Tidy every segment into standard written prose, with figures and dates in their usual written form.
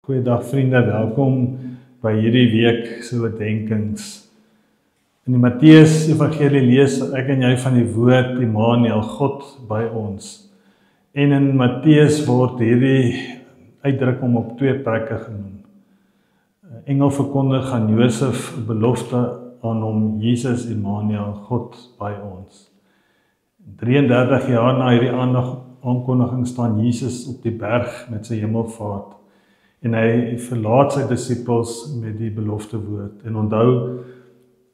Goeiedag vriende, welkom by hierdie week se oordenkings. In die Matteus Evangelie lees ek en jy van die woord Immanuel, God by ons. En in Matteus word hierdie uitdrukking op 2 plekke genoem. Engel verkondig aan Josef 'n belofte aan hom, Jesus Immanuel, God by ons. 33 jaar na hierdie aankondiging staan Jesus op die berg met sy hemelvaart. En hy verlaat sy disippels met die belofte woord. En onthou,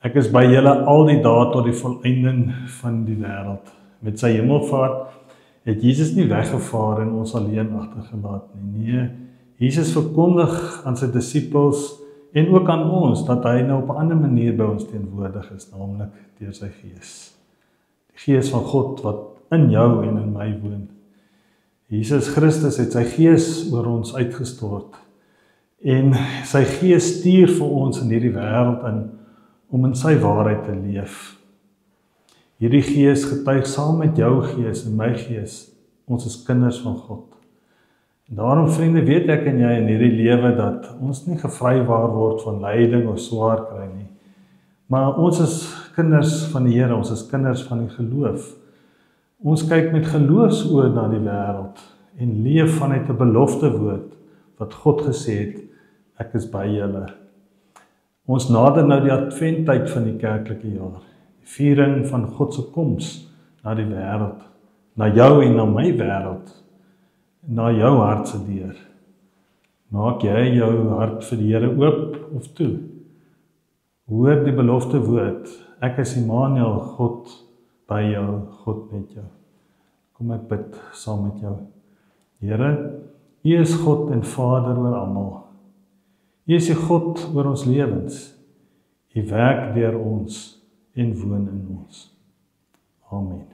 ek is by julle al die dae tot die volëinding van die wêreld. Met sy hemelvaart het Jesus nie weggevaar en ons alleen agtergelaat nie. Nee, Jesus verkondig aan sy disippels en ook aan ons dat hy nou op 'n ander manier by ons teenwoordig is, naamlik deur sy Gees. Die Gees van God wat in jou en in my woon. Jesus Christus het sy Gees oor ons uitgestort en sy Gees stuur vir ons in hierdie wêreld in om in sy waarheid te leef. Hierdie Gees getuig saam met jou Gees en my Gees, ons is kinders van God. En daarom vriende, weet ek en jy in hierdie lewe dat ons nie gevrywaar word van lyding of swaar kry nie. Maar ons is kinders van die Here, ons is kinders van die geloof. Ons kyk met geloofsoë na die wêreld en leef vanuit 'n belofte woord wat God gesê het, ek is by julle. Ons nader nou die adventtyd van die kerklike jaar, die viering van God se koms na die wêreld, na jou en na my wêreld, na jou hart se deur. Maak jy jou hart vir die Here oop of toe? Hoor die belofte woord, ek is Immanuel, God by jou, God met jou. Kom ek bid saam met jou. Here, U is God en Vader oor almal. U is die God oor ons lewens. U werk deur ons en woon in ons. Amen.